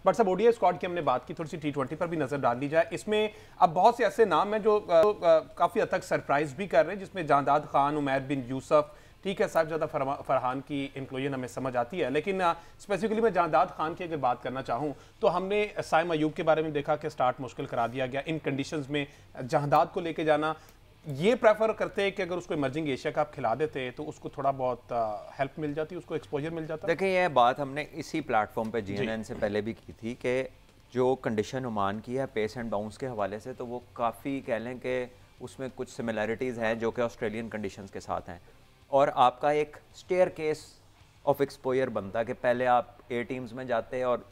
But सब ODI squad की हमने बात की, थोड़ी सी टी20 पर भी नजर डाल ली जाए। इसमें अब बहुत से ऐसे नाम हैं जो काफी हद तक सरप्राइज भी कर रहे हैं, जिसमें जांदाद खान, उमैर बिन यूसुफ, ठीक है, साहिबजादा फरहान की इंक्लूजन हमें समझ आती है, लेकिन स्पेसिफिकली मैं जांदाद खान की अगर बात करना चाहूँ तो हमने साइम अयूब के बारे में देखा कि स्टार्ट मुश्किल करा दिया गया। इन कंडीशंस में जांदाद को लेके जाना, ये प्रेफर करते हैं कि अगर उसको इमर्जिंग एशिया कप खिला देते तो उसको थोड़ा बहुत हेल्प मिल जाती, उसको एक्सपोजर मिल जाता। देखिए ये बात हमने इसी प्लेटफॉर्म पे जीएनएन से पहले भी की थी कि जो कंडीशन ओमान की है पेस एंड बाउंस के हवाले से, तो वो काफ़ी कह लें कि उसमें कुछ सिमिलैरिटीज़ हैं जो कि ऑस्ट्रेलियन कंडीशंस के साथ हैं। और आपका एक स्टेयर केस ऑफ एक्सपोजर बनता कि पहले आप ए टीम्स में जाते और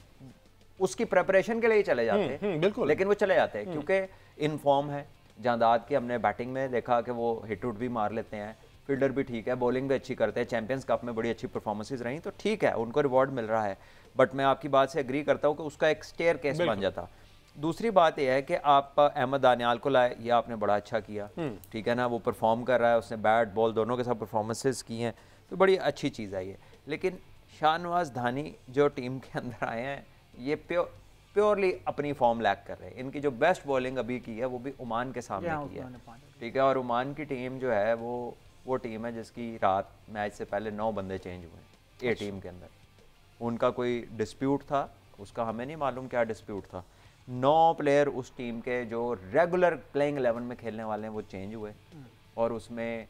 उसकी प्रेपरेशन के लिए ही चले जाते, बिल्कुल, लेकिन वो चले जाते हैं क्योंकि इन फॉर्म है। जांदाद की हमने बैटिंग में देखा कि वो हिट उट भी मार लेते हैं, फील्डर भी ठीक है, बॉलिंग भी अच्छी करते हैं, चैंपियंस कप में बड़ी अच्छी परफॉर्मेंसेस रही, तो ठीक है उनको रिवॉर्ड मिल रहा है। बट मैं आपकी बात से एग्री करता हूँ कि उसका एक स्टेयर केस बन जाता। दूसरी बात यह है कि आप अहमद दानियाल को लाए, ये आपने बड़ा अच्छा किया, ठीक है ना, वो परफॉर्म कर रहा है, उसने बैट बॉल दोनों के साथ परफॉर्मेंसेस की हैं, तो बड़ी अच्छी चीज़ है ये। लेकिन शाहनवाज धानी जो टीम के अंदर आए हैं, ये प्योरली अपनी फॉर्म लैक कर रहे हैं। इनकी जो बेस्ट बॉलिंग अभी की है वो भी ओमान के सामने की है, ठीक है। और ओमान की टीम जो है वो टीम है जिसकी रात मैच से पहले 9 बंदे चेंज हुए ए टीम के अंदर। उनका कोई डिस्प्यूट था, उसका हमें नहीं मालूम क्या डिस्प्यूट था। 9 प्लेयर उस टीम के जो रेगुलर प्लेइंग 11 में खेलने वाले हैं वो चेंज हुए, और उसमें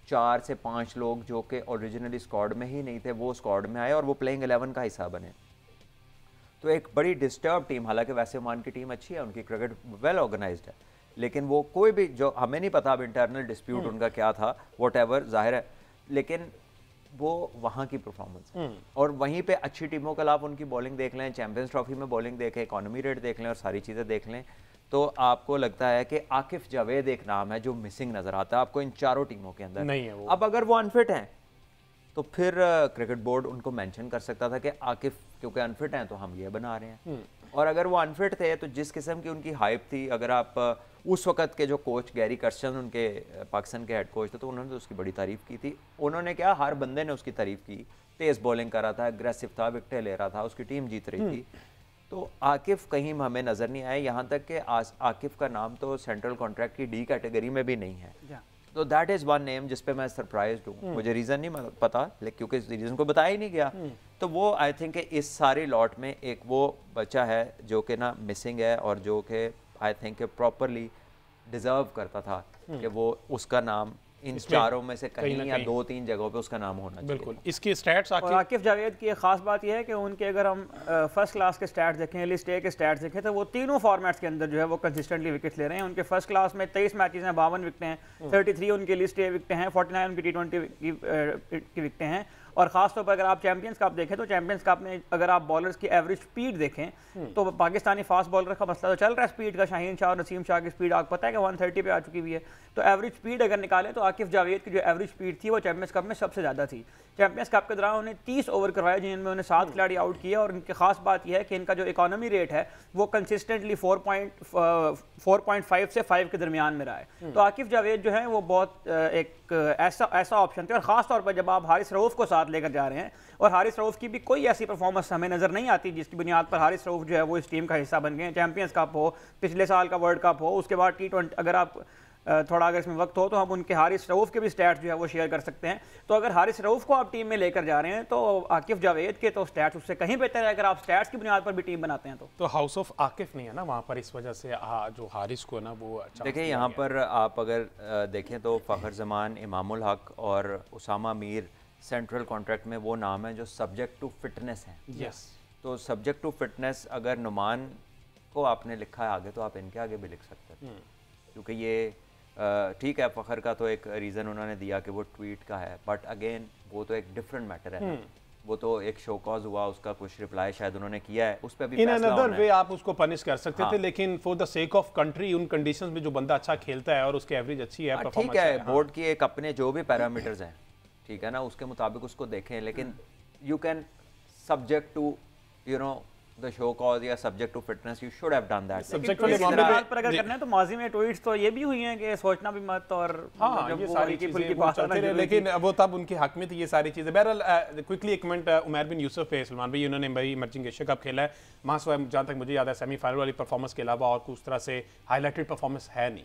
4 से 5 लोग जो कि ओरिजिनली स्क्वाड में ही नहीं थे वो स्क्वाड में आए और वो प्लेइंग 11 का हिस्सा बने। तो एक बड़ी डिस्टर्ब टीम, हालांकि वैसे ओमान की टीम अच्छी है, उनकी क्रिकेट वेल ऑर्गेनाइज्ड है, लेकिन वो कोई भी जो हमें नहीं पता अब इंटरनल डिस्प्यूट उनका क्या था, वॉट जाहिर है, लेकिन वो वहाँ की परफॉर्मेंस और वहीं पे अच्छी टीमों के खिलाफ उनकी बॉलिंग देख लें, चैंपियंस ट्रॉफी में बॉलिंग देखें, इकोनॉमी रेट देख लें और सारी चीज़ें देख लें, तो आपको लगता है कि आकिफ जावेद एक नाम है जो मिसिंग नज़र आता है आपको इन चारों टीमों के अंदर नहीं है वो। अब अगर वो अनफिट हैं तो फिर क्रिकेट बोर्ड उनको मेंशन कर सकता था कि आकिफ क्योंकि अनफिट हैं तो हम ये बना रहे हैं। और अगर वो अनफिट थे तो जिस किस्म की उनकी हाइप थी, अगर आप उस वक्त के जो कोच गैरी कर्स्टन उनके पाकिस्तान के हेड कोच थे, तो उन्होंने तो उसकी बड़ी तारीफ़ की थी। उन्होंने क्या, हर बंदे ने उसकी तारीफ़ की, तेज़ बॉलिंग कर रहा था, एग्रेसिव था, विकेटें ले रहा था, उसकी टीम जीत रही थी। तो आकिफ कहीं हमें नज़र नहीं आए, यहाँ तक कि आकिफ का नाम तो सेंट्रल कॉन्ट्रैक्ट की डी कैटेगरी में भी नहीं है। तो दैट इज़ वन नेम जिस पे मैं सरप्राइज हूँ, मुझे रीज़न नहीं पता, लेकिन क्योंकि रीज़न को बताया ही नहीं गया। तो वो आई थिंक इस सारी लॉट में एक वो बच्चा है जो कि ना मिसिंग है और जो कि आई थिंक प्रॉपरली डिज़र्व करता था कि वो उसका नाम इन चारों में से कहीं या 2-3 जगहों पे उसका नाम होना चाहिए। बिल्कुल, इसके स्टैट्स आकिफ जावेद की एक खास बात यह है कि उनके अगर हम फर्स्ट क्लास के स्टैट्स देखें, लिस्ट ए के स्टैट्स देखें, तो वो तीनों फॉर्मेट्स के अंदर जो है वो कंसिस्टेंटली विकेट ले रहे हैं। उनके फर्स्ट क्लास में 23 मैचेस हैं, 52 विकेटें हैं, 33 उनकी लिस्ट ए विकेटें हैं, 49 उनकी टी20 की विकेटें हैं। और खासतौर पर अगर आप चैंपियंस कप देखें तो चैंपियंस कप में अगर आप बॉलर्स की एवरेज स्पीड देखें तो पाकिस्तानी फास्ट बॉलर का मसला तो चल रहा है स्पीड का। शाहीन शाह और नसीम शाह की स्पीड आपको पता है कि 130 पे आ चुकी हुई है। तो एवरेज स्पीड अगर निकालें तो आकिफ जावेद की जो एवरेज स्पीड थी वो चैंपियंस कप में सबसे ज़्यादा थी। चैंपियंस कप के दौरान उन्हें 30 ओवर करवाए जिनमें उन्हें 7 खिलाड़ी आउट किए। और इनकी खास बात यह है कि इनका जो इकोनॉमी रेट है वो कंसिस्टेंटली 4.5 से 5 के दरमियान में रहा है। तो आकिफ जावेद जो है वो बहुत एक ऐसा ऑप्शन थे। और ख़ास तौर पर जब आप हारिस रऊफ को साथ लेकर जा रहे हैं, और हारिस रऊफ की भी कोई ऐसी परफॉर्मेंस हमें नज़र नहीं आती जिसकी बुनियाद पर हारिस रऊफ जो है वो इस टीम का हिस्सा बन गए हैं। चैंपियंस कप हो, पिछले साल का वर्ल्ड कप हो, उसके बाद टी20, अगर आप थोड़ा अगर इसमें वक्त हो तो हम उनके हारिस रऊफ के भी स्टैट्स जो है वो शेयर कर सकते हैं। तो अगर हारिस रऊफ को आप टीम में लेकर जा रहे हैं तो आकिफ जावेद के तो स्टैट्स उससे कहीं बेहतर है अगर आप स्टैट्स की बुनियाद पर भी टीम बनाते हैं। तो हाउस ऑफ आकिफ नहीं है ना वहाँ पर, इस वजह से जो हारिस को ना वो देखिए यहाँ पर आप अगर देखें तो फ़खर जमान, इमामुल हक और उसामा मीर सेंट्रल कॉन्ट्रैक्ट में वो नाम है जो सब्जेक्ट टू फिटनेस हैं। यस, तो सब्जेक्ट टू फिटनेस अगर नुमान को आपने लिखा है आगे तो आप इनके आगे भी लिख सकते हैं, क्योंकि ये ठीक है फ़खर का तो एक रीज़न उन्होंने दिया कि वो ट्वीट का है, बट अगेन वो तो एक डिफरेंट मैटर है। वो तो एक शो कॉज हुआ, उसका कुछ रिप्लाई शायद उन्होंने किया है, उस पर भी इन अनदर वे आप उसको पनिश कर सकते थे, लेकिन for the sake of country उन कंडीशंस में जो बंदा अच्छा खेलता है और उसकी एवरेज अच्छी है, ठीक है, बोर्ड की एक अपने जो भी पैरामीटर्स हैं, ठीक है ना, उसके मुताबिक उसको देखें, लेकिन you can subject to the show cause या subject to fitness, you should have done that. Subject इसी वाले मामले पर अगर करना है तो माजी में ट्वीट्स तो ये भी हुई हैं कि सोचना भी मत, और हाँ जब ये वो सारी हल्की चीजें फुल्की वो बात चलते रहे, लेकिन वो तब उनके हक में थी ये सारी चीजें। बहरहाल क्विकली एक कमेंट उमैर बिन यूसुफ पे, सलमान भाई उन्होंने भाई इमर्जिंग एशिया कप खेला है, वहाँ से जहाँ तक मुझे याद है सेमीफाइनल वाली परफॉर्मेंस के अलावा और कुछ तरह से हाईलाइटेड परफॉर्मेंस है नहीं,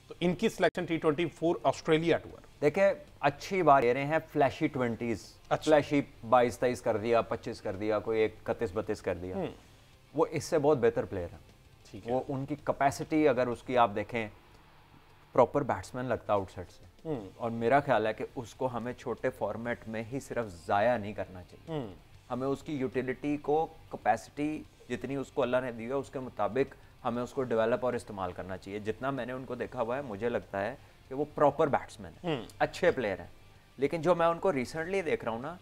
तो इनकी सिलेक्शन T24 ऑस्ट्रेलिया टूर। देखिए अच्छी बात ये रहे हैं फ्लैशी 20s, फ्लैशी 22-23 कर दिया, 25 कर दिया, कोई 31-32 कर दिया, वो इससे बहुत बेहतर प्लेयर है। ठीक है, वो उनकी कैपेसिटी अगर उसकी आप देखें, प्रॉपर बैट्समैन लगता है आउटसाइड से, और मेरा ख्याल है कि उसको हमें छोटे फॉर्मेट में ही सिर्फ ज़ाया नहीं करना चाहिए, हमें उसकी यूटिलिटी को, कैपेसिटी जितनी उसको अल्लाह ने दी है उसके मुताबिक हमें उसको डेवलप और इस्तेमाल करना चाहिए। जितना मैंने उनको देखा हुआ है मुझे लगता है कि वो प्रॉपर बैट्समैन है, अच्छे प्लेयर हैं, लेकिन जो मैं उनको रिसेंटली देख रहा हूँ ना,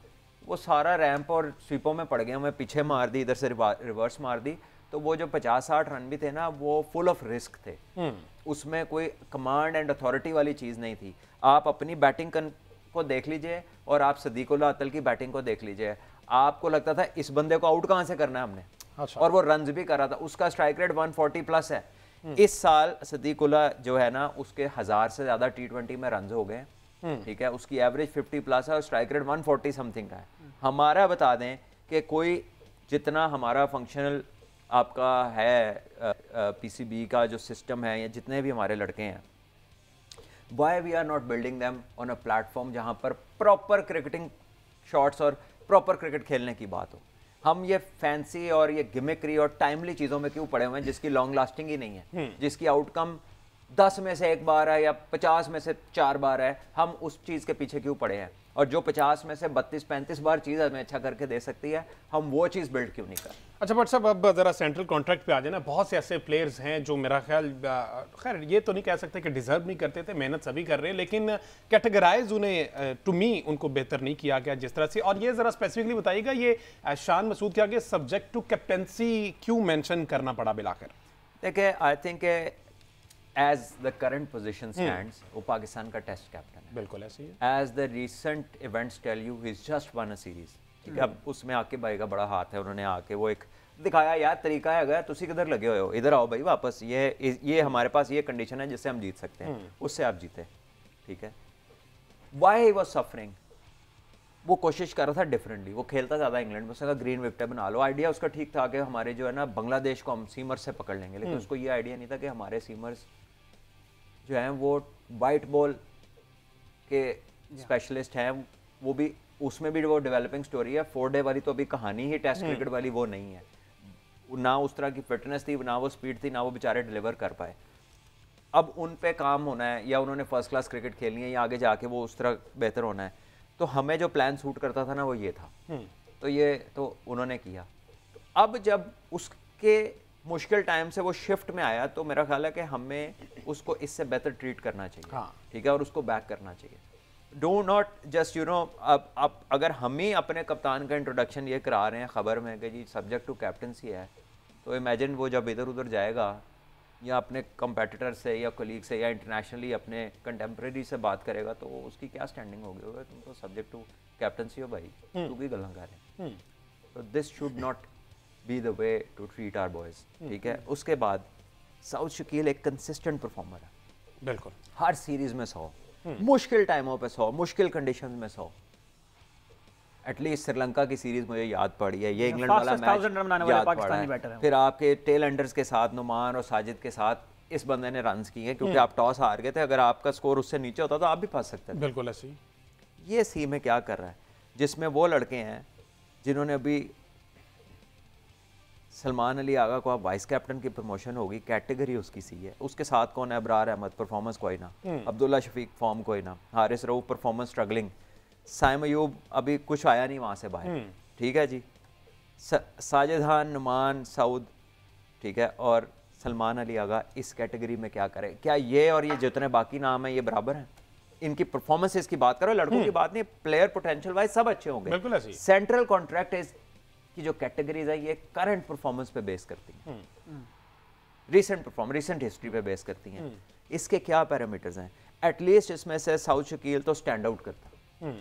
वो सारा रैंप और स्वीपों में पड़ गया, मैं पीछे मार दी, इधर से रिवर्स मार दी, तो वो जो 50-60 रन भी थे ना, वो फुल ऑफ रिस्क थे, उसमें कोई कमांड एंड अथॉरिटी वाली चीज़ नहीं थी। आप अपनी बैटिंग को देख लीजिए और आप सदीकुल्लाह अतल की बैटिंग को देख लीजिए, आपको लगता था इस बंदे को आउट कहाँ से करना है हमने, अच्छा। और वो रन्स भी कर रहा था, उसका स्ट्राइक रेट 140 प्लस है। इस साल सदीकुल्लाह जो है ना, उसके 1000 से ज़्यादा T20 में रन्स हो गए, ठीक है, उसकी एवरेज 50 प्लस है और स्ट्राइक रेट 140 समथिंग का है। हमारा बता दें कि कोई जितना हमारा फंक्शनल आपका है PCB का जो सिस्टम है, या जितने भी हमारे लड़के हैं, why we are not building them on a platform जहाँ पर प्रॉपर क्रिकेटिंग शॉट्स और प्रॉपर क्रिकेट खेलने की बात हो। हम ये फैंसी और ये गिमिक्री और टाइमली चीज़ों में क्यों पड़े हुए हैं जिसकी लॉन्ग लास्टिंग ही नहीं है, जिसकी आउटकम 10 में से 1 बार है या 50 में से 4 बार है, हम उस चीज़ के पीछे क्यों पड़े हैं? और जो 50 में से 32-35 बार चीज़ हमें अच्छा करके दे सकती है, हम वो चीज़ बिल्ड क्यों नहीं कर? अच्छा बट साहब, अब जरा सेंट्रल कॉन्ट्रैक्ट पे आ जाए ना, बहुत से ऐसे प्लेयर्स हैं जो मेरा ख्याल, खैर ये तो नहीं कह सकते कि डिजर्व नहीं करते थे, मेहनत सभी कर रहे हैं, लेकिन कैटेगराइज उन्हें टू मी उनको बेहतर नहीं किया गया जिस तरह से। और ये जरा स्पेसिफिकली बताइएगा, ये शान मसूद के आगे सब्जेक्ट टू कैप्टेंसी क्यों मेंशन करना पड़ा बिलाखिर? देखिए I think as the current position stands, वो पाकिस्तान का टेस्ट कैप्टन है, बिल्कुल ऐसे ही है। As the recent events tell you, he is just one a series, ठीक है। अब उसमें आके भाई का बड़ा हाथ है, उन्होंने आके वो एक दिखाया, यार तरीका है, अगर तुसी किधर लगे हुए हो, इधर आओ भाई वापस, ये हमारे पास ये कंडीशन है जिससे हम जीत सकते हैं, उससे आप जीते, ठीक है। वाई ही वाज सफरिंग, वो कोशिश कर रहा था डिफरेंटली, वो खेलता ज़्यादा इंग्लैंड में, उसका ग्रीन विकेट बना लो, आइडिया उसका ठीक था कि हमारे जो है ना बांग्लादेश को हम सीमर से पकड़ लेंगे, लेकिन उसको ये आइडिया नहीं था कि हमारे सीमर्स जो हैं वो वाइट बॉल के स्पेशलिस्ट हैं, वो भी उसमें भी वो डेवलपिंग स्टोरी है। 4 डे वाली तो अभी कहानी ही टेस्ट क्रिकेट वाली वो नहीं है, ना उस तरह की फिटनेस थी, ना वो स्पीड थी, ना वो बेचारे डिलीवर कर पाए। अब उन पे काम होना है, या उन्होंने फर्स्ट क्लास क्रिकेट खेलनी है, या आगे जाके वो उस तरह बेहतर होना है। तो हमें जो प्लान सूट करता था ना, वो ये था, तो ये तो उन्होंने किया। तो अब जब उसके मुश्किल टाइम से वो शिफ्ट में आया, तो मेरा ख्याल है कि हमें उसको इससे बेहतर ट्रीट करना चाहिए, ठीक है, और उसको बैक करना चाहिए। Do not just you know, अब अगर हम ही अपने कप्तान का इंट्रोडक्शन ये करा रहे हैं खबर में कि जी सब्जेक्ट टू कैप्टनसी है, तो इमेजिन वो जब इधर उधर जाएगा, या अपने कंपेटिटर से या कोलीग से या इंटरनेशनली अपने कंटेम्प्रेरी से बात करेगा, तो उसकी क्या स्टैंडिंग होगी? होगा तुम तो सब्जेक्ट टू कैप्टनसी हो भाई, तू की गल्लां कर रहे हैं। तो this should not be the way to treat our boys, ठीक है। उसके बाद साउथ शकील एक कंसिस्टेंट परफॉर्मर है, बिल्कुल, हर सीरीज में 100, मुश्किल टाइमों पे 100, मुश्किल कंडीशंस में 100। एटलीस्ट श्रीलंका की सीरीज मुझे याद पड़ी है, ये इंग्लैंड वाला मैच याद पड़ा है। फिर आपके टेल एंडर्स के साथ, नुमान और साजिद के साथ इस बंदे ने रन्स किए हैं, क्योंकि आप टॉस हार गए थे, अगर आपका स्कोर उससे नीचे होता तो आप भी फंस सकते थे। बिल्कुल ऐसे ही। ये सी में क्या कर रहा है, जिसमें वो लड़के हैं जिन्होंने अभी, सलमान अली आगा को आप वाइस कैप्टन की प्रमोशन होगी, कैटेगरी उसकी सी है, उसके साथ कौन है? अबरार अहमद, परफॉर्मेंस कोई ना, अब्दुल्ला शफीक फॉर्म कोई ना, हारिस रऊफ परफॉर्मेंस स्ट्रगलिंग, साइम अयूब अभी कुछ आया नहीं वहाँ से बाहर, ठीक है जी, साजिद खान, नुमान, सऊद, ठीक है, और सलमान अली आगा इस कैटेगरी में क्या करे? क्या ये और ये जितने बाकी नाम है ये बराबर हैं? इनकी परफॉर्मेंसेस की बात करो, लड़कों की बात नहीं, प्लेयर पोटेंशियल वाइज सब अच्छे होंगे। बिल्कुल ऐसे ही। सेंट्रल कॉन्ट्रैक्ट इज की जो कैटेगरीज है ये करंट परफॉर्मेंस पे बेस करती हैं, रिसेंट हिस्ट्री पे बेस करती हैं। इसके क्या पैरामीटर्स हैं? एटलीस्ट इसमें से साउथ शकील तो स्टैंड आउट करता है,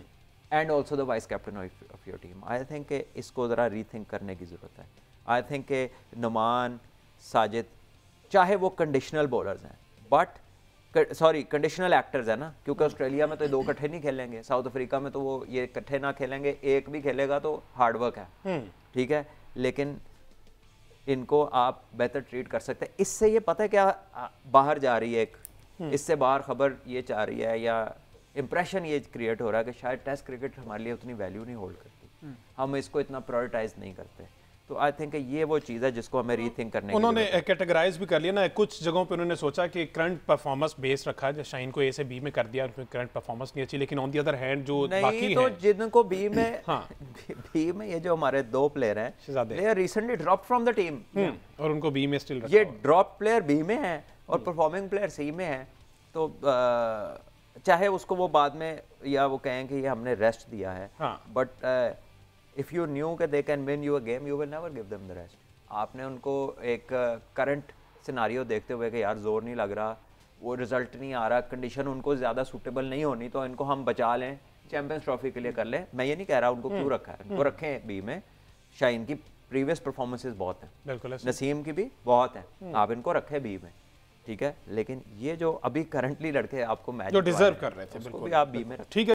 and also the vice captain of your team. I think इसको ज़रा रीथिंक करने की ज़रूरत है। आई थिंक के नुमान, साजिद, चाहे वो कंडीशनल बॉलर्स हैं, बट सॉरी कंडीशनल एक्टर्स है ना, क्योंकि ऑस्ट्रेलिया में तो दो इकट्ठे नहीं खेलेंगे, साउथ अफ्रीका में तो वो ये इकट्ठे ना खेलेंगे, एक भी खेलेगा तो हार्डवर्क है, ठीक है, लेकिन इनको आप बेहतर ट्रीट कर सकते हैं। इससे ये पता है क्या बाहर जा रही है, एक इससे बाहर खबर ये चाह रही है या इंप्रेशन ये क्रिएट हो रहा है कि शायद टेस्ट क्रिकेट हमारे लिए उतनी वैल्यू नहीं होल्ड करती, हम इसको इतना प्रायोरिटाइज नहीं करते। तो आई थिंक ये वो चीज़ है जिसको हमें रीथिंक करने उन्होंने कैटेगराइज भी कर लिया ना, कुछ जगहों पे उन्होंने सोचा कि करंट परफॉर्मेंस बेस रखा है, शाइन को ए से बी में कर दिया, करंट परफॉर्मेंस नहीं अच्छी, लेकिन ऑन दी अदर हैंड जो बाकी तो हैं जिनको बी में हाँ बी में ये जो हमारे दो प्लेयर हैं, they are recently drop from the team, और उनको बी में स्टिल ये ड्रॉप प्लेयर बी में है और परफॉर्मिंग प्लेयर सी में है। तो चाहे उसको वो बाद में या वो कहें कि ये हमने रेस्ट दिया है, बट इफ यू न्यू कि they can win you a game, you will never give them the rest. आपने उनको एक करंट सिनारियो देखते हुए कि यार जोर नहीं लग रहा, वो रिजल्ट नहीं आ रहा, कंडीशन उनको ज़्यादा सूटेबल नहीं होनी, तो इनको हम बचा लें, चैंपियंस ट्रॉफी के लिए कर लें। मैं ये नहीं कह रहा उनको क्यों रखा है, उनको रखें बी में। शाइन की प्रीवियस परफॉर्मेंसेस बहुत हैं, नसीम की भी बहुत हैं, आप इनको रखें बी में, ठीक है, लेकिन ये जो अभी करंटली लड़के आपको मैच जो डिजर्व कर रहे थे, बिल्कुल आप बी में रखें। ठीक है।